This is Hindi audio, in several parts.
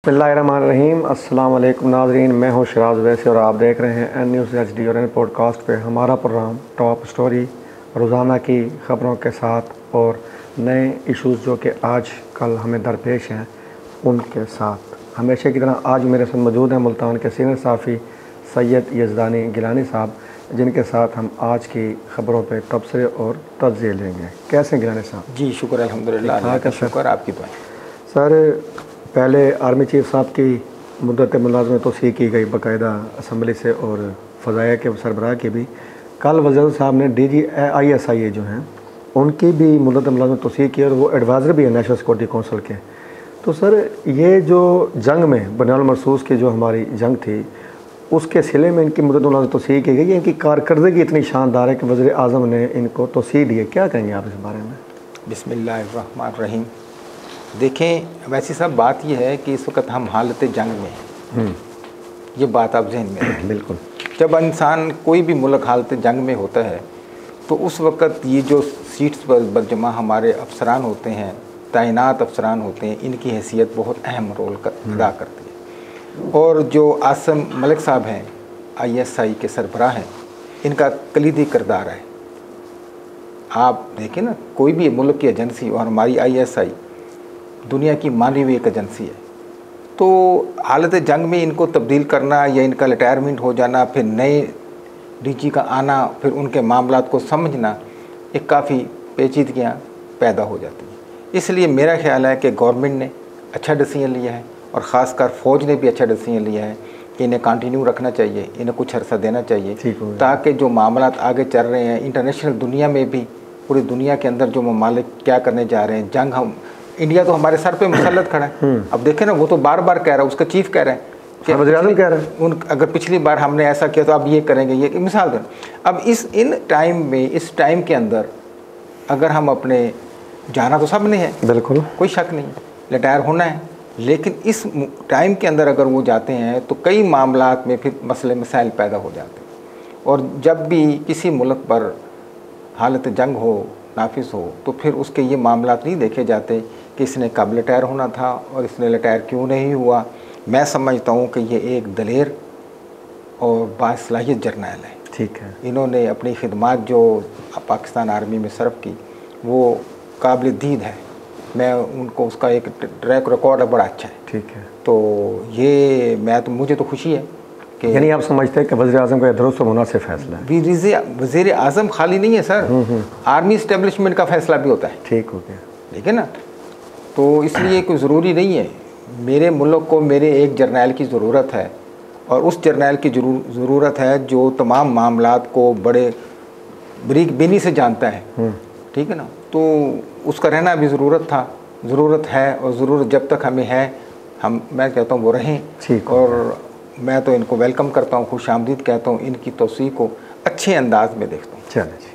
बिस्मिल्लाहिर्रहमानिर्रहीम। अस्सलाम वालेकुम नाज़रीन, मैं हूँ शराज वैसे और आप देख रहे हैं एन न्यूज़ HD और एन पॉडकास्ट पे हमारा प्रोग्राम टॉप स्टोरी, रोज़ाना की ख़बरों के साथ और नए इशूज़ जो कि आज कल हमें दरपेश हैं उनके साथ। हमेशा की तरह आज मेरे साथ मौजूद हैं मुल्तान के सीनियर सहाफ़ी सैयद यज़दानी गिलानी साहब, जिनके साथ हम आज की ख़बरों पर तबसरे और तज्ज़िये लेंगे। कैसे हैं गिलानी साहब? जी शुक्र अल्हम्दुलिल्लाह, शुक्र आपकी दुआ। सर, पहले आर्मी चीफ साहब की मुद्दत मुलाज़मत तोसीक़ की गई बाकायदा असम्बली से और फ़ज़ाया के सरबराह की भी। कल वज़ीर साहब ने DG ISI जो हैं उनकी भी मुद्दत मुलाज़मत तोसीक़ की और वो एडवाइज़र भी है नेशनल सिक्योरिटी कौंसिल के। तो सर, ये जो जंग में बनियाल मरसूस की जो हमारी जंग थी उसके सिले में इनकी मुद्दत मुलाज़मत तोसीक़ की गई। इनकी कारकर्दगी इतनी शानदार है कि वज़ीर आज़म ने इनको तोसीक़ दी है। क्या कहेंगे आप इस बारे में? बिस्मिल्लाहिर्रहमानिर्रहीम। देखें, वैसी सब बात यह है कि इस वक्त हम हालत जंग में हैं। ये बात आप जहन में रखें। बिल्कुल। जब इंसान कोई भी मुल्क हालत जंग में होता है तो उस वक़्त ये जो सीट्स पर बरजमा हमारे अफसरान होते हैं, तैनात अफसरान होते हैं, इनकी हैसियत बहुत अहम रोल अदा करती है। और जो आसम मलिक साहब हैं, ISI के सरबराह हैं, इनका कलीदी किरदार है। आप देखें ना, कोई भी मुल्क की एजेंसी और हमारी ISI दुनिया की मानी हुई एक एजेंसी है, तो हालत जंग में इनको तब्दील करना या इनका रिटायरमेंट हो जाना, फिर नए DG का आना, फिर उनके मामलात को समझना, एक काफ़ी पेचीदगियाँ पैदा हो जाती हैं। इसलिए मेरा ख्याल है कि गवर्नमेंट ने अच्छा डिसीजन लिया है और ख़ासकर फ़ौज ने भी अच्छा डिसीजन लिया है कि इन्हें कंटिन्यू रखना चाहिए, इन्हें कुछ अर्सा देना चाहिए, ताकि जो मामलात आगे चल रहे हैं इंटरनेशनल दुनिया में भी, पूरी दुनिया के अंदर जो ममालिक क्या करने जा रहे हैं, जंग हम इंडिया तो हमारे सर पे मुसल्लत खड़ा है। अब देखें ना, वो तो बार बार कह रहा है, उसका चीफ कह रहे हैं कि वज़ीर-ए-आज़म कह रहे हैं उन अगर पिछली बार हमने ऐसा किया तो अब ये करेंगे, ये मिसाल दें। अब इन टाइम में, इस टाइम के अंदर अगर हम अपने, जाना तो सब ने है, बिल्कुल कोई शक नहीं, रिटायर होना है, लेकिन इस टाइम के अंदर अगर वो जाते हैं तो कई मामलात में फिर मसले मसाइल पैदा हो जाते हैं। और जब भी किसी मुल्क पर हालत जंग हो, नाफिस हो, तो फिर उसके ये मामलात नहीं देखे जाते कि इसने कब रिटायर होना था और इसने रिटायर क्यों नहीं हुआ। मैं समझता हूँ कि ये एक दलेर और बासलाहियत जर्नैल है। ठीक है। इन्होंने अपनी खिदमत जो पाकिस्तान आर्मी में सर्व की वो काबिल दीद है। मैं उनको, उसका एक ट्रैक रिकॉर्ड बड़ा अच्छा है। ठीक है। तो ये मुझे तो खुशी है कि, यानी आप समझते हैं कि वज़ीर-ए-आज़म का दुरुस्त और मुनासिब फैसला है। वज़ीर-ए-आज़म खाली नहीं है सर, आर्मी इस्टेब्लिशमेंट का फैसला भी होता है। ठीक हो गया, ठीक है ना। तो इसलिए कोई ज़रूरी नहीं है, मेरे मुल्क को मेरे एक जर्नैल की ज़रूरत है और उस जर्नैल की ज़रूरत है जो तमाम मामलात को बड़े बरीक बीनी से जानता है। ठीक है ना। तो उसका रहना भी ज़रूरत है और ज़रूरत जब तक हमें है, मैं कहता हूँ वो रहें। और मैं तो इनको वेलकम करता हूँ, खुशामदीद कहता हूँ, इनकी तौसीक़ को अच्छे अंदाज में देखता हूँ। चलिए जी।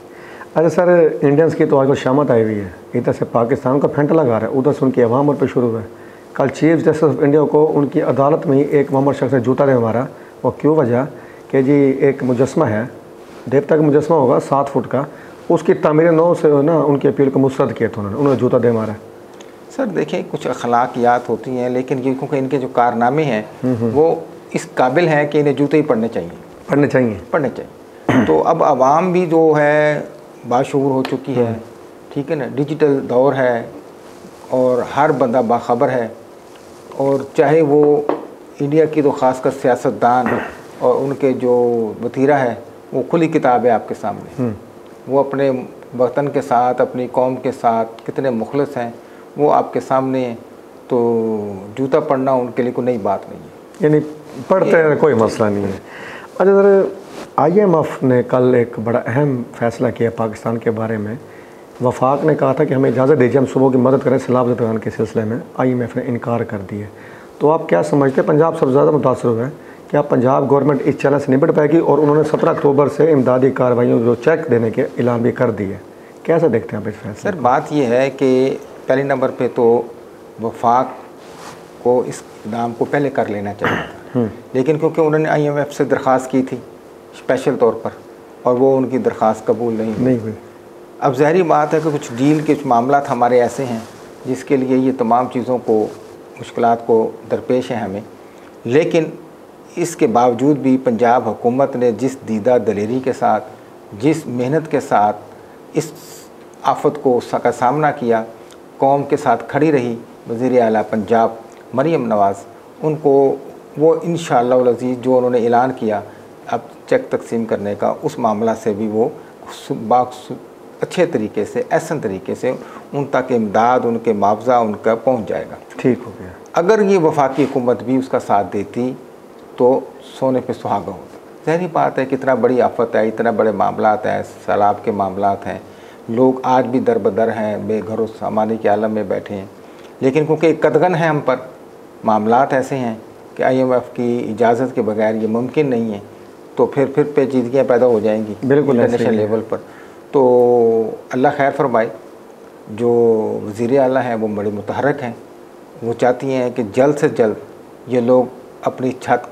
अच्छा सर, इंडियंस की तो आज शामत आई हुई है, इधर से पाकिस्तान का फेंट लगा रहा है, उधर से उनकी अवाम और पे शुरू है। कल चीफ जस्टिस ऑफ इंडिया को उनकी अदालत में ही एक मामूर शख्स ने जूता दे मारा। वो क्यों वजह कि जी एक मुजस्मा है, देवता का मुजस्मा होगा 7 फुट का, उसकी तामीर नौ से ना उनकी अपील को मुस्तरद किया था उन्होंने जूता दे मारा। सर देखें, कुछ अखलाकियात होती हैं, लेकिन ये क्योंकि इनके जो कारनामे हैं वो इस काबिल हैं कि इन्हें जूते ही पढ़ने चाहिए। तो अब आवाम भी जो है बाशऊर हो चुकी है। ठीक है ना, डिजिटल दौर है और हर बंदा बाखबर है। और चाहे वो इंडिया की तो ख़ासकर सियासतदान और उनके जो वतीरा है वो खुली किताब है आपके सामने। वो अपने वतन के साथ, अपनी कौम के साथ कितने मुखलिस हैं वो आपके सामने। तो जूता पढ़ना उनके लिए कोई नई बात नहीं है, यानी पढ़ते हैं, कोई मसला नहीं है। अच्छा सर, IMF ने कल एक बड़ा अहम फ़ैसला किया पाकिस्तान के बारे में। वफाक ने कहा था कि हमें इजाज़त दीजिए हम सुबह की मदद करें सैलाब ज़दगान के सिलसिले में। IMF ने इनकार कर दिया। तो आप क्या समझते हैं, पंजाब सबसे ज़्यादा मुतासर हुआ है, क्या पंजाब गवर्नमेंट इस चैलेंज से निपट पाएगी? और उन्होंने 17 अक्टूबर से इमदादी कार्रवाइयों जो चेक देने के ऐलान भी कर दिए, कैसे देखते हैं आप इस फैसले? सर बात यह है कि पहले नंबर पे तो वफाक को इस इक़दाम को पहले कर लेना चाहिए था, लेकिन क्योंकि उन्होंने IMF से दरख्वास्त की थी स्पेशल तौर पर और वो उनकी दरख्वास्त कबूल नहीं हुई। अब ज़ाहिर बात है कि कुछ डील के मामला हमारे ऐसे हैं जिसके लिए ये तमाम चीज़ों को मुश्किलात को दरपेश हैं हमें, लेकिन इसके बावजूद भी पंजाब हुकूमत ने जिस दीदा दलेरी के साथ, जिस मेहनत के साथ इस आफत का सामना किया, कौम के साथ खड़ी रही वज़ीर आला पंजाब मरीम नवाज़, उनको वो इंशाअल्लाह अज़ीज़ जो उन्होंने ऐलान किया अब चेक तकसीम करने का, उस मामला से भी वो अच्छे तरीके से, एहसन तरीके से उन तक इमदाद, उनके मुआवजा उनका पहुंच जाएगा। ठीक हो गया। अगर ये वफाकी हुकूमत भी उसका साथ देती तो सोने पे सुहागा होता। ज़ाहिर बात है, कितना बड़ी आफत है, इतना बड़े मामलात हैं, सैलाब के मामलात हैं, लोग आज भी दर बदर हैं, बेघरों सामानी के आलम में बैठे हैं, लेकिन क्योंकि एक कदगन है हम पर, मामलात ऐसे हैं कि IMF की इजाज़त के बगैर ये मुमकिन नहीं है, तो फिर पेचीदगियाँ पैदा हो जाएंगी बिल्कुल इंटरनेशनल लेवल पर। तो अल्लाह खैर फरमाए। जो वज़ीर आला हैं वो बड़े मुतहरक हैं, वो चाहती हैं कि जल्द से जल्द ये लोग अपनी छत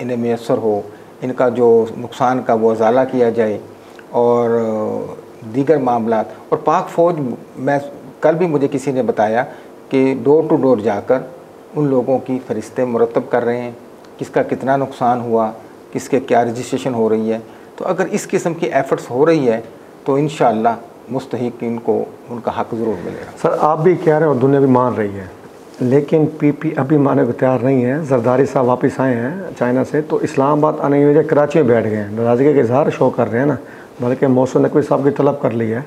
इन्हें मैसर हो, इनका जो नुकसान का वो अजाला किया जाए, और दीगर मामलात। और पाक फ़ौज, मैं कल भी मुझे किसी ने बताया कि डोर टू डोर जाकर उन लोगों की फ़रिश्ते मुरतब कर रहे हैं, किसका कितना नुकसान हुआ, किसके क्या रजिस्ट्रेशन हो रही है। तो अगर इस किस्म की एफ़र्ट्स हो रही है तो इंशाअल्लाह मुस्तहिक़ीन को उनका हक़ ज़रूर मिलेगा। सर आप भी कह रहे हैं और दुनिया भी मान रही है, लेकिन PP अभी मानने को तैयार नहीं है। जरदारी साहब वापस आए हैं चाइना से, तो इस्लामाबाद आने की वजह कराची में बैठ गए हैं, नाराज़गी का इजहार शो कर रहे हैं ना, बल्कि मौसम नकवी साहब की तलब कर ली है।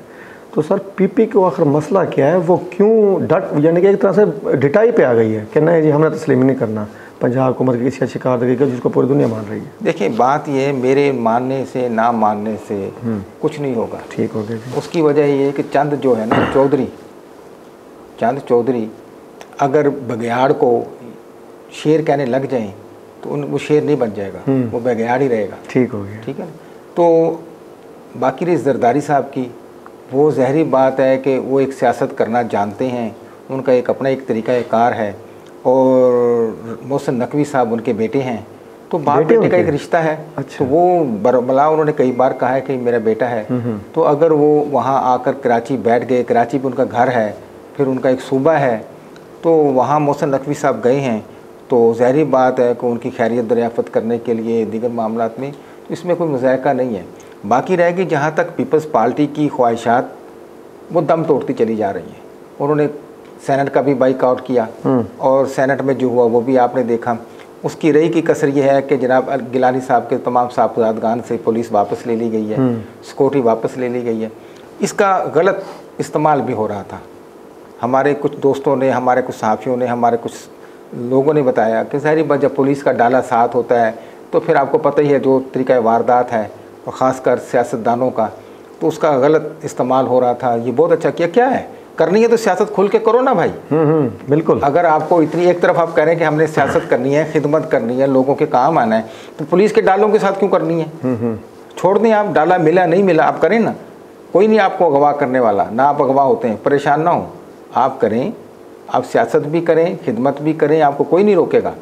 तो सर PP को आखिर मसला क्या है, वो क्यों यानी कि एक तरह से ढिटाई पे आ गई है कि नहीं जी हमने तस्लीम नहीं करना पंजाब हुकूमत की किसी अच्छी कारदगी का जिसको पूरी दुनिया मान रही है। देखिए बात ये है, मेरे मानने से ना मानने से कुछ नहीं होगा। ठीक हो गया। उसकी वजह ये है कि चंद जो है ना चंद चौधरी अगर बघियाड़ को शेर कहने लग जाएं तो वो शेर नहीं बन जाएगा, वो बघियाड़ ही रहेगा। ठीक हो गया। ठीक है ना। तो बाकी रही जरदारी साहब की, वो ज़ाहिरी बात है कि वो एक सियासत करना जानते हैं, उनका एक अपना एक तरीक़ा कार है, और मोहसिन नकवी साहब उनके बेटे हैं, तो बाप बेटे का एक रिश्ता है। अच्छा। तो वो बरबला उन्होंने कई बार कहा है कि मेरा बेटा है। तो अगर वो वहाँ आकर कराची बैठ गए, कराची भी उनका घर है, फिर उनका एक सूबा है, तो वहाँ मोहसिन नकवी साहब गए हैं, तो ज़ाहिरी बात है कि उनकी खैरियत दरियाफ़त करने के लिए दीगर मामलात में, तो इसमें कोई मुज़ायका नहीं है। बाकी रह गई जहाँ तक पीपल्स पार्टी की ख्वाहिशात, वो दम तोड़ती चली जा रही हैं। उन्होंने सेनेट का भी बाइकआउट किया, और सेनेट में जो हुआ वो भी आपने देखा। उसकी रही की कसर ये है कि जनाब गिलानी साहब के तमाम साहबजादगान से पुलिस वापस ले ली गई है, सिक्योरिटी वापस ले ली गई है। इसका गलत इस्तेमाल भी हो रहा था। हमारे कुछ दोस्तों ने, हमारे कुछ सहाफ़ियों ने, हमारे कुछ लोगों ने बताया कि ज़ाहिर बात जब पुलिस का डाला साथ होता है तो फिर आपको पता ही है जो तरीक़ा वारदात है, और ख़ासकर सियासतदानों का, तो उसका गलत इस्तेमाल हो रहा था। ये बहुत अच्छा किया। क्या है करनी है तो सियासत खुल के करो ना भाई। बिल्कुल। अगर आपको इतनी एक तरफ आप कह रहे हैं कि हमने सियासत करनी है, खिदमत करनी है, लोगों के काम आना है, तो पुलिस के डालों के साथ क्यों करनी है? छोड़ दें आप, डाला मिला नहीं मिला आप करें ना, कोई नहीं आपको अगवा करने वाला, ना आप अगवा होते हैं, परेशान ना हो, आप करें, आप सियासत भी करें, खिदमत भी करें, आपको कोई नहीं रोकेगा।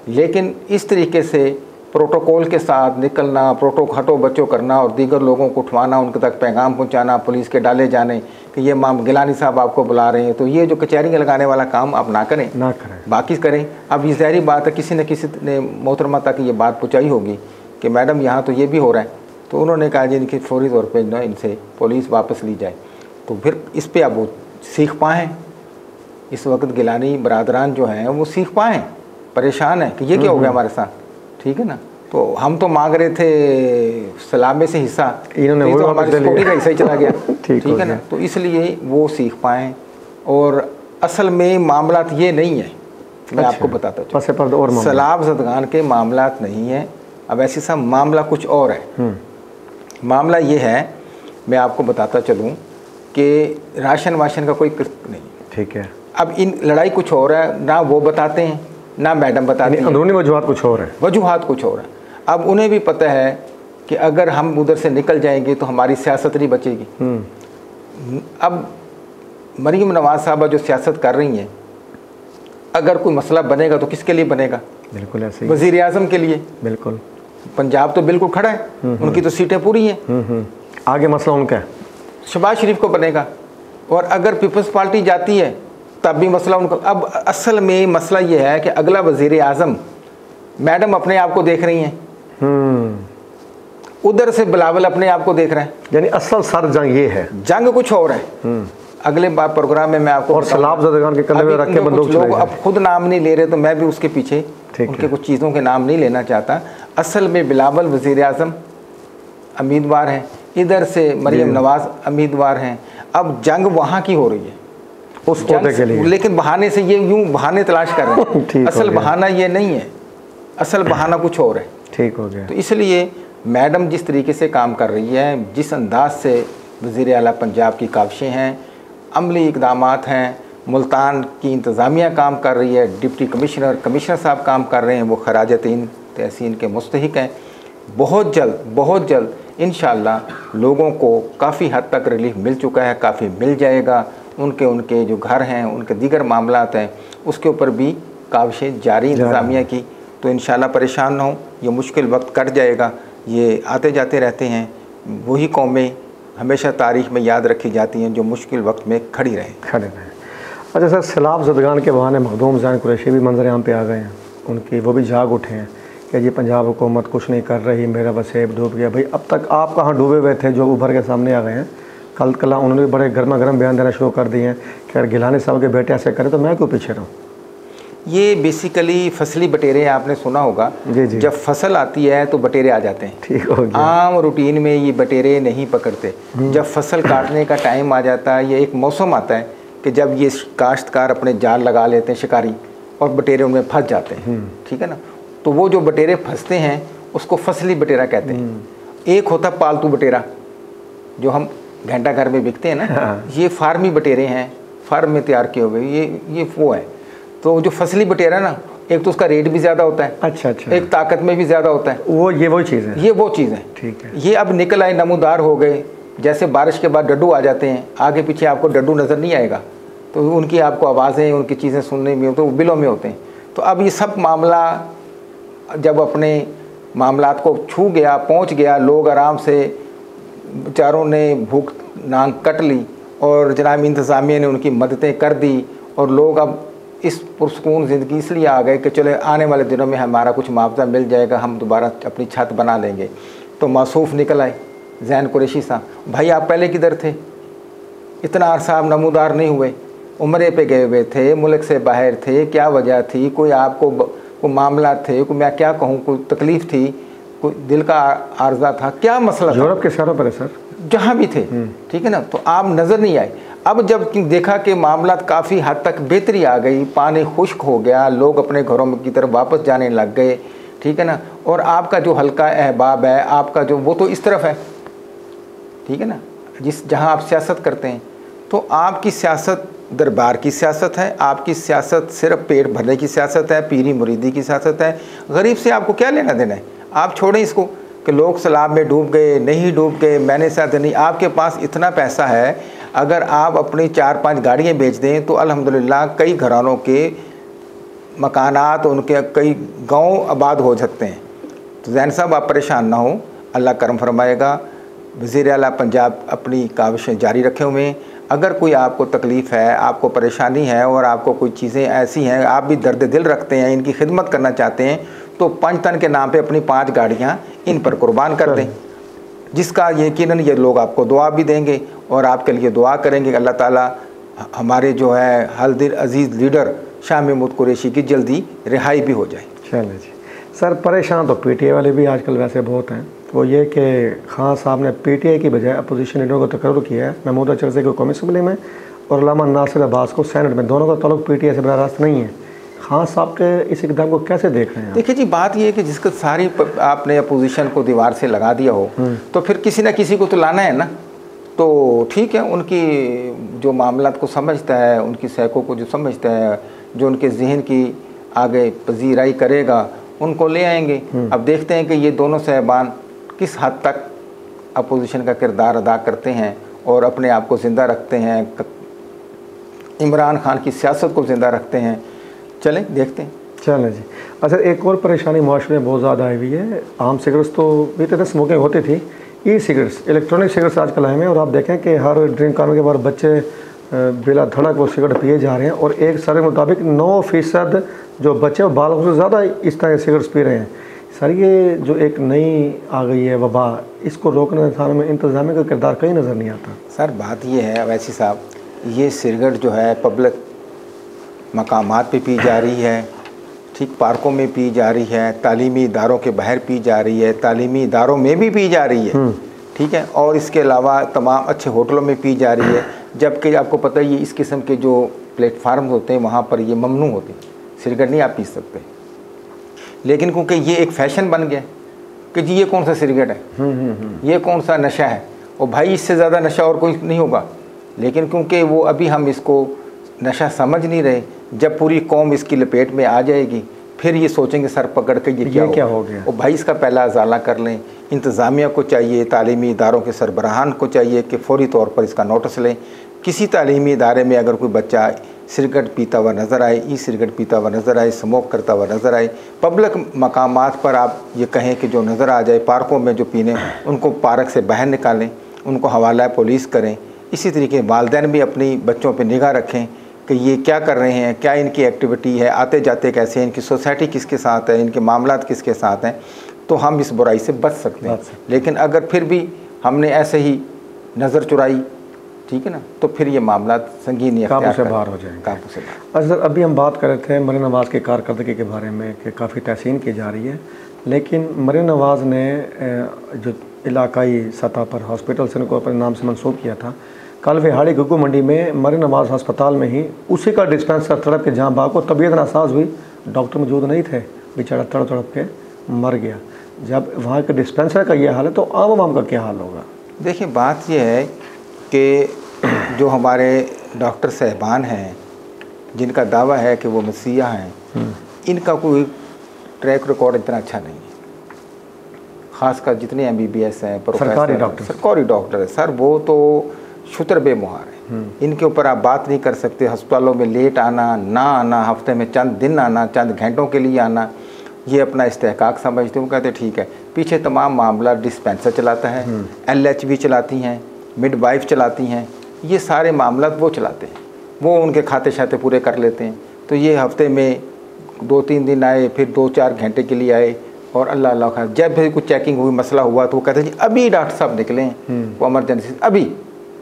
लेकिन इस तरीके से प्रोटोकॉल के साथ निकलना, हटो बच्चों करना और दीगर लोगों को उठवाना, उनके तक पैगाम पहुंचाना, पुलिस के डाले जाने कि ये गिलानी साहब आपको बुला रहे हैं, तो ये जो कचहरियाँ लगाने वाला काम आप ना करें, बाकी करें। अब ये ज़ाहिर बात है किसी न किसी ने मोहतरमा तक ये बात पहुँचाई होगी कि मैडम यहाँ तो ये भी हो रहा है, तो उन्होंने कहा जी इनकी फौरी तौर पर ना इनसे पुलिस वापस ली जाए। तो फिर इस पर अब वो सीख पाएँ, इस वक्त गिलानी बरादरान जो हैं वो सीख पाएँ, परेशान है कि ये क्या हो गया हमारे साथ। ठीक है ना। तो हम तो मांग रहे थे सलामे से हिस्सा, इन्होंने तो हमारी सिक्योरिटी का हिस्सा ही चला गया। ठीक है ना। तो इसलिए वो सीख पाएँ, और असल में मामलात ये नहीं है, मैं आपको बताता चलूँ, सैलाब ज़दगान के मामलात नहीं है। अब ऐसे सब मामला कुछ और है। मामला ये है, मैं आपको बताता चलूँ कि राशन वाशन का कोई नहीं। ठीक है। अब इन लड़ाई कुछ और है, ना वो बताते हैं ना मैडम बताती हैं, अंदरूनी वजूहात कुछ और है, वजूहात कुछ और है। अब उन्हें भी पता है कि अगर हम उधर से निकल जाएंगे तो हमारी सियासत नहीं बचेगी। अब मरीम नवाज साहबा जो सियासत कर रही हैं, अगर कोई मसला बनेगा तो किसके लिए बनेगा? बिल्कुल ऐसे ही, वज़ीर आज़म के लिए। बिल्कुल। पंजाब तो बिल्कुल खड़ा है, उनकी तो सीटें पूरी हैं, आगे मसला उनका है, शहबाज शरीफ को बनेगा। और अगर पीपल्स पार्टी जाती है तब भी मसला उनका। अब असल में मसला ये है कि अगला वज़ीर आज़म मैडम अपने आप को देख रही हैं, उधर से बिलावल अपने आप को देख रहे हैं, यानी असल सर जंग ये है, जंग कुछ और है। अगले बार प्रोग्राम में मैं आपको और सलाब ज़दगान के कंधे में रख के बंदूक लोग अब खुद नाम नहीं ले रहे, तो मैं भी उसके पीछे उनके कुछ चीज़ों के नाम नहीं लेना चाहता। असल में बिलावल वज़ीर आज़म उम्मीदवार हैं, इधर से मरियम नवाज़ उम्मीदवार हैं। अब जंग वहाँ की हो रही है उस ओहदे के लिए, लेकिन बहाने से ये यूं बहाने तलाश कर रहे हैं। असल बहाना ये नहीं है, असल बहाना कुछ और है। ठीक हो गया। तो इसलिए मैडम जिस तरीके से काम कर रही है, जिस अंदाज से वज़ीर आला पंजाब की काविशें हैं, अमली इक़दामात हैं, मुल्तान की इंतज़ामिया काम कर रही है, डिप्टी कमिश्नर साहब काम कर रहे हैं, वो खराज-ए-तीन तहसीन के मुस्तहिक हैं। बहुत जल्द इंशाअल्लाह लोगों को काफ़ी हद तक रिलीफ मिल चुका है, काफ़ी मिल जाएगा। उनके जो घर हैं, उनके दीगर मामलात हैं, उसके ऊपर भी काविशें जारी इंतज़ामिया की। तो इंशाअल्लाह परेशान ना हो, ये मुश्किल वक्त कट जाएगा। ये आते जाते रहते हैं, वही कौमें हमेशा तारीख़ में याद रखी जाती हैं जो मुश्किल वक्त में खड़ी रहें। अच्छा सर, सैलाब ज़दगान के बहाने मखदूम ज़ैन कुरैशी भी मंजर आम पे आ गए हैं, उनकी वो भी जाग उठे हैं कि ये पंजाब हुकूमत कुछ नहीं कर रही, मेरा वसेब डूब गया। भाई अब तक आप कहाँ डूबे हुए थे जो उभर के सामने आ गए हैं? कल उन्होंने बड़े गर्मा गर्म बयान देना शुरू कर दिए हैं कि अगर गिलानी साहब के बेटे ऐसे करें तो मैं क्यों पीछे रहूँ। ये बेसिकली फसली बटेरे आपने सुना होगा, जी। जब फसल आती है तो बटेरे आ जाते हैं। ठीक हो गया। आम रूटीन में ये बटेरे नहीं पकड़ते। जब फसल काटने का टाइम आ जाता है, ये एक मौसम आता है कि जब ये काश्तकार अपने जाल लगा लेते हैं शिकारी, और बटेरे उनमें फंस जाते हैं। ठीक है ना, तो वो जो बटेरे फंसते हैं उसको फसली बटेरा कहते हैं। एक होता पालतू बटेरा जो हम घंटा घर में बिकते हैं ना, ये फार्मी बटेरे हैं, फार्म में तैयार किए हुए, ये वो है। तो जो फसली बटेरा ना, एक तो उसका रेट भी ज़्यादा होता है, अच्छा, एक ताकत में भी ज़्यादा होता है। वो चीज़ है, ये वो चीज़ है। ठीक है। ये अब निकल आए, नमूदार हो गए, जैसे बारिश के बाद डड्डू आ जाते हैं, आगे पीछे आपको डड्डू नज़र नहीं आएगा, तो उनकी आपको आवाज़ें, उनकी चीज़ें सुनने में, तो बिलों में होते हैं। तो अब ये सब मामला जब अपने मामलात को छू गया, पहुँच गया, लोग आराम से बेचारों ने भूख नांग कट ली और जनाब इंतज़ामिया ने उनकी मददें कर दी, और लोग अब इस पुरसकून ज़िंदगी इसलिए आ गए कि चले आने वाले दिनों में हमारा कुछ मुआवजा मिल जाएगा, हम दोबारा अपनी छत बना लेंगे। तो मासूफ निकल आए ज़ैन कुरैशी साहब। भाई आप पहले किधर थे? इतना अरसा आप नमूदार नहीं हुए, उम्रे पे गए हुए थे, मुल्क से बाहर थे, क्या वजह थी? कोई आपको कोई मामला थे, कोई मैं क्या कहूँ, कोई तकलीफ़ थी, कोई दिल का आर्जा था, क्या मसला था? यूरोप के शहरों पर है सर, जहाँ भी थे। ठीक है ना, तो आप नज़र नहीं आए। अब जब देखा कि मामला काफ़ी हद तक बेहतरी आ गई, पानी खुश्क हो गया, लोग अपने घरों की तरफ वापस जाने लग गए, ठीक है ना, और आपका जो हल्का अहबाब है, आपका जो वो तो इस तरफ है, ठीक है ना, जहाँ आप सियासत करते हैं, तो आपकी सियासत दरबार की सियासत है, आपकी सियासत सिर्फ पेट भरने की सियासत है, पीरी मुरीदी की सियासत है। गरीब से आपको क्या लेना देना है? आप छोड़ें इसको कि लोग सैलाब में डूब गए, नहीं डूब गए, मैंने साथ नहीं। आपके पास इतना पैसा है, अगर आप अपनी 4-5 गाड़ियाँ बेच दें तो अल्हम्दुलिल्लाह कई घरानों के मकानात, उनके कई गांव आबाद हो सकते हैं। तो ज़ैन साहब आप परेशान ना हो, अल्लाह करम फरमाएगा। वज़ीर आला पंजाब अपनी काविशें जारी रखे हुए हैं। अगर कोई आपको तकलीफ़ है, आपको परेशानी है, और आपको कोई चीज़ें ऐसी हैं, आप भी दर्द दिल रखते हैं, इनकी खिदमत करना चाहते हैं, तो पंचतन के नाम पे अपनी 5 गाड़ियाँ इन पर कुर्बान कर दें, जिसका यकीनन ये लोग आपको दुआ भी देंगे और आपके लिए दुआ करेंगे कि अल्लाह ताला हमारे जो है हल्दिल अजीज़ लीडर शाह महमूद कुरैशी की जल्दी रिहाई भी हो जाए। चलिए जी सर, परेशान तो पीटीआई वाले भी आजकल वैसे बहुत हैं। वो ये कि खान साहब ने पीटीआई की बजाय अपोजिशन लीडरों को तकर्रुर किया है, महमूद चरज़ई को कौमी असम्बली में और अल्लामा नासिर अब्बास को सेनेट में, दोनों का ताल्लुक पीटीआई से बराह रास्त नहीं है। खान साहब के इस इक़दाम को कैसे देख रहे हैं? देखिए जी, बात ये है कि जिसका सारी आपने अपोजिशन को दीवार से लगा दिया हो, तो फिर किसी ना किसी को तो लाना है ना। तो ठीक है, उनकी जो मामलात को समझता है, उनकी सैकों को जो समझता है, जो उनके जहन की आगे पजीराई करेगा, उनको ले आएंगे। अब देखते हैं कि ये दोनों साहबान किस हद तक अपोजिशन का किरदार अदा करते हैं और अपने आप को ज़िंदा रखते हैं, इमरान खान की सियासत को ज़िंदा रखते हैं। चलें देखते हैं। चलें जी। अच्छा, एक और परेशानी माशरे में बहुत ज़्यादा आई हुई है। आम सिगरेट्स तो बीते थे स्मोकिंग होती थी, ई सिगरेट्स, इलेक्ट्रॉनिक सिगरेट्स आजकल आए हैं, और आप देखें कि हर ड्रिंक करने के बाद बच्चे बिला धड़क वो सिगरेट पिए जा रहे हैं, और एक सर्वे के मुताबिक 9% जो बच्चे और बालकों से ज़्यादा इस तरह के सिगरेट पी रहे हैं। सर ये जो एक नई आ गई है वबा, इसको रोकने थाने में इंतजामिया का किरदार कहीं नज़र नहीं आता। सर बात ये है अवैसी साहब, ये सिगरेट जो है पब्लिक मकामात पे पी जा रही है, ठीक पार्कों में पी जा रही है, तालीमी इदारों के बाहर पी जा रही है, तालीमी इदारों में भी पी जा रही है, ठीक है, और इसके अलावा तमाम अच्छे होटलों में पी जा रही है। जबकि आपको पता ही है इस किस्म के जो प्लेटफार्म होते हैं वहाँ पर ये ममनू होते हैं, सिगरेट नहीं आप पी सकते। लेकिन क्योंकि ये एक फ़ैशन बन गया कि जी ये कौन सा सिगरेट है, ये कौन सा नशा है, और भाई इससे ज़्यादा नशा और कोई नहीं होगा। लेकिन क्योंकि वो अभी हम इसको नशा समझ नहीं रहे, जब पूरी कौम इसकी लपेट में आ जाएगी फिर ये सोचेंगे सर पकड़ के ये क्या हो गया। और भाई इसका पहला अजाला कर लें। इंतज़ामिया को चाहिए, तालीमी इदारों के सरबराहान को चाहिए कि फ़ौरी तौर पर इसका नोटिस लें। किसी तालीमी इदारे में अगर कोई बच्चा सिगरेट पीता हुआ नज़र आए, ई सिगरेट पीता हुआ नज़र आए, स्मोक करता हुआ नज़र आए, पब्लिक मकामात पर आप ये कहें कि जो नज़र आ जाए, पार्कों में जो पीने उनको पार्क से बाहर निकालें, उनको हवाला पुलिस करें। इसी तरीके वालिदैन भी अपनी बच्चों पर निगाह रखें कि ये क्या कर रहे हैं, क्या इनकी एक्टिविटी है, आते जाते कैसे हैं, इनकी सोसाइटी किसके साथ है, इनके मामलात किसके साथ हैं, तो हम इस बुराई से बच सकते हैं। लेकिन अगर फिर भी हमने ऐसे ही नज़र चुराई, ठीक है ना, तो फिर ये मामला संगीन काबू से बाहर हो जाएंगे। काबू से बाहर। अच्छा, अभी हम बात कर रहे थे मरीम नवाज़ की कारकर्दगी के बारे में कि काफ़ी तहसीन की जा रही है, लेकिन मरीम नवाज़ ने जो इलाकाई सतह पर हॉस्पिटल से उनको अपने नाम से मंसूब किया था, कल विहाड़ी गुग्गू मंडी में मरीम नवाज़ अस्पताल में ही उसी का डिस्पेंसर तड़प के जहाँ बाग को तबीयत नासाज हुई, डॉक्टर मौजूद नहीं थे, बेचारा तड़प तड़प के मर गया। जब वहाँ के डिस्पेंसर का ये हाल है तो आम का क्या हाल होगा? देखिए बात यह है कि जो हमारे डॉक्टर साहबान हैं जिनका दावा है कि वो मसीहा हैं, इनका कोई ट्रैक रिकॉर्ड इतना अच्छा नहीं है। ख़ासकर जितने MBBS हैं, सरकारी डॉक्टर है सर, वो तो शुतर बेमुहार है। इनके ऊपर आप बात नहीं कर सकते। अस्पतालों में लेट आना, ना आना, हफ्ते में चंद दिन आना, चंद घंटों के लिए आना, ये अपना इस्तेहकाक समझते हैं। वो कहते ठीक है, पीछे तमाम मामला डिस्पेंसर चलाता है, LHV चलाती हैं, मिडवाइफ चलाती हैं, ये सारे मामला वो चलाते हैं, वो उनके खाते शाते पूरे कर लेते हैं। तो ये हफ्ते में 2-3 दिन आए, फिर 2-4 घंटे के लिए आए, और अल्लाह अल्लाह खैर जब भी कुछ चेकिंग हुई, मसला हुआ, तो वो कहते हैं जी अभी डॉक्टर साहब निकले, वो इमरजेंसी अभी,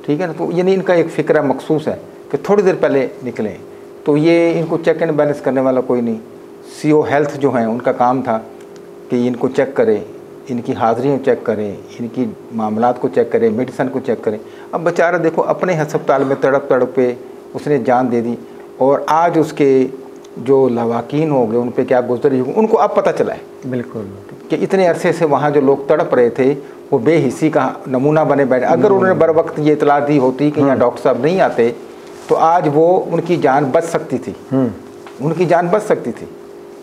ठीक है ना। तो यानी इनका एक फ़िक्र मखसूस है कि थोड़ी देर पहले निकलें। तो ये इनको चेक एंड बैलेंस करने वाला कोई नहीं। CO हेल्थ जो हैं उनका काम था कि इनको चेक करें, इनकी हाज़िरी चेक करें, इनकी मामलात को चेक करें, मेडिसन को चेक करें। अब बेचारा देखो अपने अस्पताल में तड़प तड़प पे उसने जान दे दी, और आज उसके जो लवाकीन हो गए उन पे क्या गुजरी होगी उनको अब पता चला है। बिल्कुल कि इतने अरसे से वहाँ जो लोग तड़प रहे थे वो बेहिस्सी का नमूना बने बैठे। अगर उन्होंने बर वक्त ये इतला दी होती कि यहाँ डॉक्टर साहब नहीं आते तो आज वो उनकी जान बच सकती थी, उनकी जान बच सकती थी।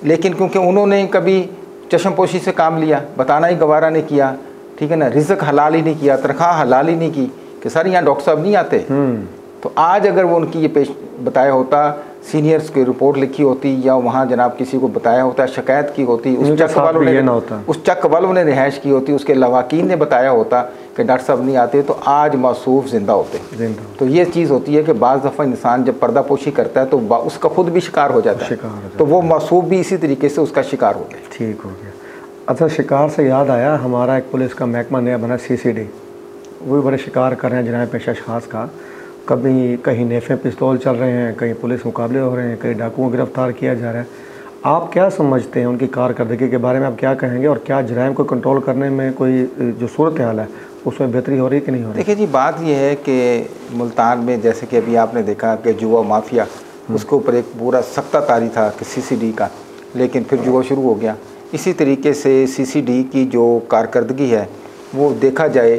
लेकिन क्योंकि उन्होंने कभी चश्मपोशी से काम लिया, बताना ही गवारा नहीं किया, ठीक है ना, रिज़्क हलाल ही नहीं किया, तनख्वाह हलाल ही नहीं की कि सर यहाँ डॉक्टर साहब नहीं आते, तो आज अगर वो उनकी ये पेश बताया होता, सीनियर्स की रिपोर्ट लिखी होती, या वहाँ जनाब किसी को बताया होता, शिकायत की होती, उस चक वालों ने रिहाइश की होती, उसके लवाकीन ने बताया होता कि डॉक्टर साहब नहीं आते, तो आज मासूफ ज़िंदा होते। तो ये चीज़ होती है कि बाज़ दफ़ा इंसान जब पर्दापोशी करता है तो उसका खुद भी शिकार हो जाता है, तो वो मासूफ भी इसी तरीके से उसका शिकार हो गया। ठीक हो गया। अच्छा, शिकार से याद आया, हमारा एक पुलिस का महकमा नया बना CCD, वो भी बड़े शिकार कर रहे हैं जनाब पेशा अशखास का। कभी कहीं नेफे पिस्तौल चल रहे हैं, कहीं पुलिस मुकाबले हो रहे हैं, कहीं डाकुओं को गिरफ्तार किया जा रहा है। आप क्या समझते हैं उनकी कारकर्दगी के बारे में, आप क्या कहेंगे, और क्या जराइम को कंट्रोल करने में कोई जो सूरत हाल है उसमें बेहतरी हो रही कि नहीं हो रही? देखिए जी, बात यह है कि मुल्तान में जैसे कि अभी आपने देखा कि जुआ माफिया, उसके ऊपर एक पूरा सख्ता तारी था कि CCD का, लेकिन फिर जुआ शुरू हो गया। इसी तरीके से CCD की जो कारकर्दगी है वो देखा जाए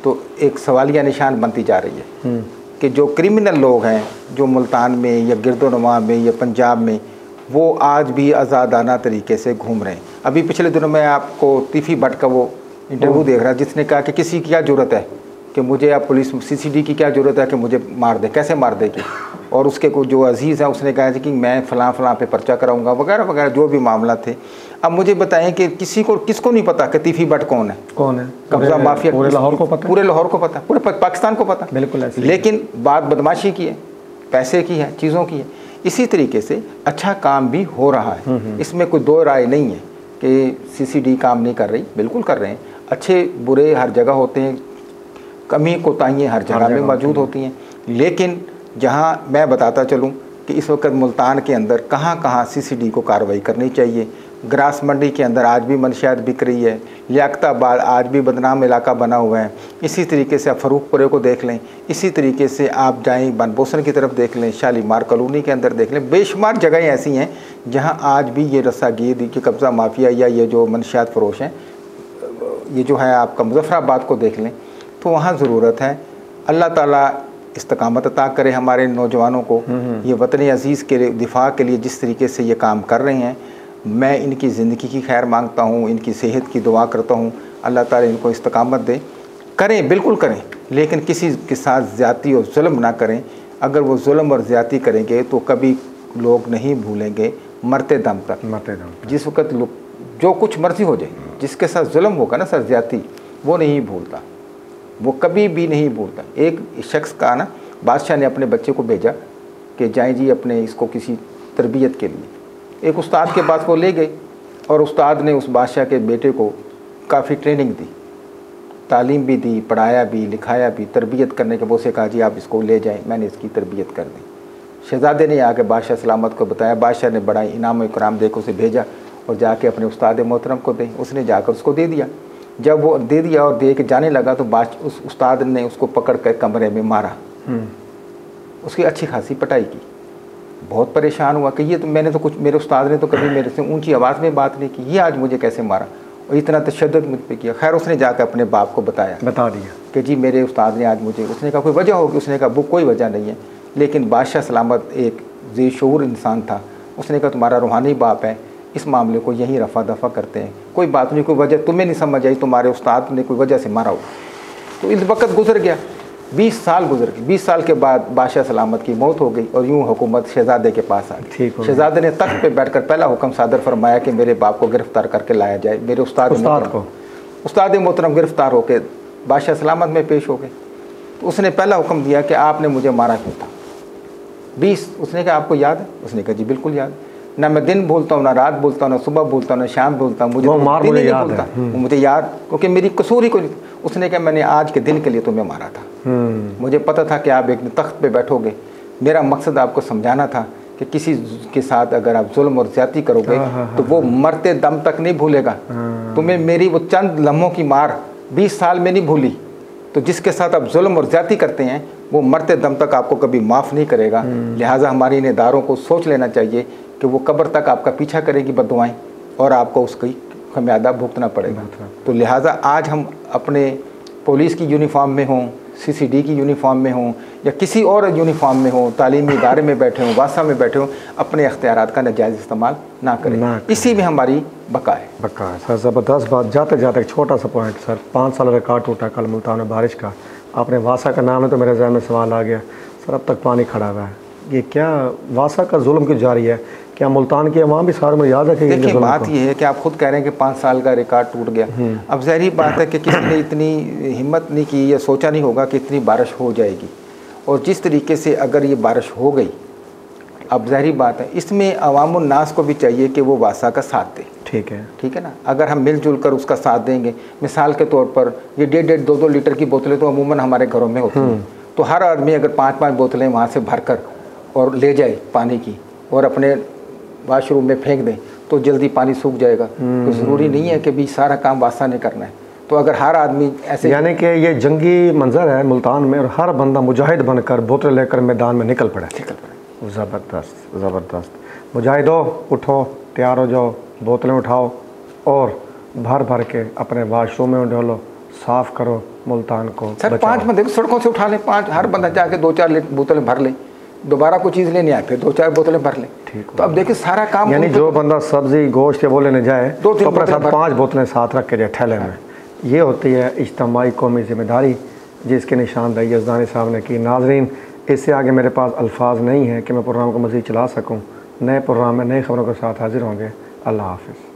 तो एक सवालिया निशान बनती जा रही है कि जो क्रिमिनल लोग हैं जो मुल्तान में या गिरदोनवा में या पंजाब में, वो आज भी आज़ादाना तरीके से घूम रहे हैं। अभी पिछले दिनों में आपको तीफी भट्ट का वो इंटरव्यू देख रहा है जिसने कहा कि किसी की क्या ज़रूरत है कि मुझे अब पुलिस CCD की क्या ज़रूरत है कि मुझे मार दे, कैसे मार देगी। और उसके को जो अजीज़ है उसने कहा कि मैं फ़लाँ पे पर्चा कराऊंगा वगैरह वगैरह जो भी मामला थे। अब मुझे बताएं कि किसको नहीं पता कि तीफी भट्ट कौन है कब्ज़ा माफिया, पूरे लाहौर को पता, पूरे लाहौर को पता, पूरे पाकिस्तान को पता, बिल्कुल ऐसे। लेकिन बात बदमाशी की है पैसे की है, चीज़ों की है। इसी तरीके से अच्छा काम भी हो रहा है, इसमें कोई दो राय नहीं है कि CCD काम नहीं कर रही, बिल्कुल कर रहे हैं। अच्छे बुरे हर जगह होते हैं, कमी कोताहियाँ हर जगह में मौजूद होती हैं। लेकिन जहाँ मैं बताता चलूँ कि इस वक्त मुल्तान के अंदर कहाँ कहाँ CCD को कार्रवाई करनी चाहिए। ग्रास मंडी के अंदर आज भी मनशियात बिक रही है, लियाकताबाद आज भी बदनाम इलाका बना हुआ है। इसी तरीके से आप फ़रूखपुरे को देख लें, इसी तरीके से आप जाएँ बनबोसन की तरफ देख लें, शालीमार कॉलोनी के अंदर देख लें। बेशुमार जगहें ऐसी हैं जहाँ आज भी ये रस्सागीर, ये कब्ज़ा माफिया या ये जो मनशियात फ़रोश हैं, ये जो है आपका मुज़फ़्फ़राबाद को देख लें, तो वहाँ ज़रूरत है। अल्लाह ताला इस्तकामत अता करे हमारे नौजवानों को, ये वतन अज़ीज़ के दिफा के लिए जिस तरीके से ये काम कर रहे हैं। मैं इनकी ज़िंदगी की खैर मांगता हूँ, इनकी सेहत की दुआ करता हूँ। अल्लाह ताला इनको इस्तकामत दे। करें, बिल्कुल करें, लेकिन किसी के साथ ज़्यादती और जुल्म ना करें। अगर वो जुल्म और ज़्यादती करेंगे तो कभी लोग नहीं भूलेंगे मरते दम तक। जिस वक्त जो कुछ मर्जी हो जाए, जिसके साथ जुल्म होगा ना सर, ज़्यादती, वो नहीं भूलता, वो कभी भी नहीं भूलता। एक शख्स का ना बादशाह ने अपने बच्चे को भेजा कि जाएं जी अपने इसको किसी तरबियत के लिए। एक उस्ताद के पास वो ले गए और उस्ताद ने उस बादशाह के बेटे को काफ़ी ट्रेनिंग दी, तालीम भी दी, पढ़ाया भी, लिखाया भी। तरबियत करने के बाद उसे कहा जी आप इसको ले जाएं, मैंने इसकी तरबियत कर दी। शहज़ादे ने आके बादशाह सलामत को बताया, बादशाह ने बड़ा इनाम इकराम देकर उसे भेजा और जाके अपने उस्ताद मोहतरम को दे। उसने जाकर उसको दे दिया। जब वो दे दिया और दे के जाने लगा तो उस उस्ताद ने उसको पकड़ कर कमरे में मारा, उसकी अच्छी खासी पिटाई की। बहुत परेशान हुआ कि ये तो मैंने तो कुछ, मेरे उस्ताद ने तो कभी मेरे से ऊंची आवाज़ में बात नहीं की, ये आज मुझे कैसे मारा और इतना तशद्दुद मुझ पर किया। खैर उसने जाकर अपने बाप को बता दिया कि जी मेरे उस्ताद ने आज मुझे। उसने कहा कोई वजह होगी? उसने कहा वो कोई वजह नहीं है। लेकिन बादशाह सलामत एक ज़ी-शऊर इंसान था। उसने कहा तुम्हारा रूहानी बाप है, इस मामले को यहीं रफ़ा दफ़ा करते हैं, कोई बात नहीं, कोई वजह तुम्हें नहीं समझ आई, तुम्हारे उस्ताद ने कोई वजह से मारा हो। तो इस वक्त गुजर गया, 20 साल गुजर गए। 20 साल के बाद बादशाह सलामत की मौत हो गई और यूँ हुकूमत शहज़ादे के पास आ गई। शहज़ादे ने तख्त पे बैठकर पहला हुक्म सादर फरमाया कि मेरे बाप को गिरफ़्तार करके लाया जाए। मेरे उस्ताद मोहतरम गिरफ़्तार होकर बादशाह सलामत में पेश हो गए। तो उसने पहला हुक्म दिया कि आपने मुझे मारा क्यों था? 20। उसने कहा आपको याद है? उसने कहा जी बिल्कुल याद। ना मैं दिन भूलता हूँ, ना रात भूलता हूँ, ना सुबह भूलता हूँ, ना शाम भूलता हूँ, मुझे तो दिन नहीं भूलता, मुझे याद, क्योंकि मेरी कसूर ही कोई। उसने कहा मैंने आज के दिन के लिए तुम्हें मारा था, मुझे पता था कि आप एक तख्त पे बैठोगे। मेरा मकसद आपको समझाना था कि किसी के साथ अगर आप जुल्म और ज़्यादती करोगे तो वो मरते दम तक नहीं भूलेगा। तुम्हें मेरी वो चंद लम्हों की मार 20 साल में नहीं भूली, तो जिसके साथ आप जुल्म और ज़्यादती करते हैं वो मरते दम तक आपको कभी माफ़ नहीं करेगा। लिहाजा हमारी इन इदारों को सोच लेना चाहिए कि वो कब्र तक आपका पीछा करेगी बद्दुआएं और आपको उसकी खमियादा भुगतना पड़ेगा। तो लिहाजा आज हम अपने पुलिस की यूनिफॉर्म में हों, CCD की यूनिफॉर्म में हों या किसी और यूनिफॉर्म में हों, तालीमी इदारे में बैठे हों, वासा में बैठे हों, अपने अख्तियारात का नाजायज़ इस्तेमाल ना करें। इसी में हमारी बका है। सर ज़बरदस्त बात। जाते जाते एक छोटा सा पॉइंट सर, 5 साल रिकॉर्ड टूटा कल मुल्तान में बारिश का। आपने वासा का नाम है तो मेरे ज़हन में सवाल आ गया सर, अब तक पानी खड़ा हुआ है, ये क्या वासा का जुल्म क्यों जारी है? क्या मुल्तान की अवाम भी सारे में याद रखेगी? देखिए बात ये है कि आप खुद कह रहे हैं कि 5 साल का रिकॉर्ड टूट गया। अब ज़ाहिर बात है कि किसी ने इतनी हिम्मत नहीं की या सोचा नहीं होगा कि इतनी बारिश हो जाएगी। और जिस तरीके से अगर ये बारिश हो गई, अब ज़ाहिर बात है इसमें अवामुन नास को भी चाहिए कि वो वासा का साथ दे। ठीक है ना। अगर हम मिलजुल कर उसका साथ देंगे, मिसाल के तौर पर ये 1.5 2-2 लीटर की बोतलें तो अमूमन हमारे घरों में होती हैं, तो हर आदमी अगर 5-5 बोतलें वहाँ से भर कर और ले जाए पानी की और अपने वाशरूम में फेंक दें तो जल्दी पानी सूख जाएगा। तो ज़रूरी नहीं है कि भी सारा काम वासा ने करना है। तो अगर हर आदमी ऐसे, यानी कि ये जंगी मंजर है मुल्तान में और हर बंदा मुजाहिद बनकर बोतल लेकर मैदान में निकल पड़े। ज़बरदस्त। मुजाहिदो उठो, तैयार हो जाओ, बोतलें उठाओ और भर भर के अपने वाशरूम में डालो, साफ़ करो मुल्तान को। सर 5 बंदे सड़कों से उठा लें, 5 हर बंदा जाके 2-4 बोतलें भर ले, दोबारा कोई चीज़ लेने आए फिर 2-4 बोतलें भर ले। तो अब देखिए सारा काम, यानी जो बंदा सब्जी गोश्त या वो लेने जाए तो अपने साथ 5 बोतलें साथ रख के जाए ठेले में। ये होती है इज्तिमाई कौमी जिम्मेदारी जिसकी निशानदेही यज़दानी साहब ने की। नाज़रीन, इससे आगे मेरे पास अल्फाज नहीं है कि मैं प्रोग्राम को मज़ीद चला सकूँ। नए प्रोग्राम में नई खबरों के साथ हाजिर होंगे। अल्लाह हाफ़िज़।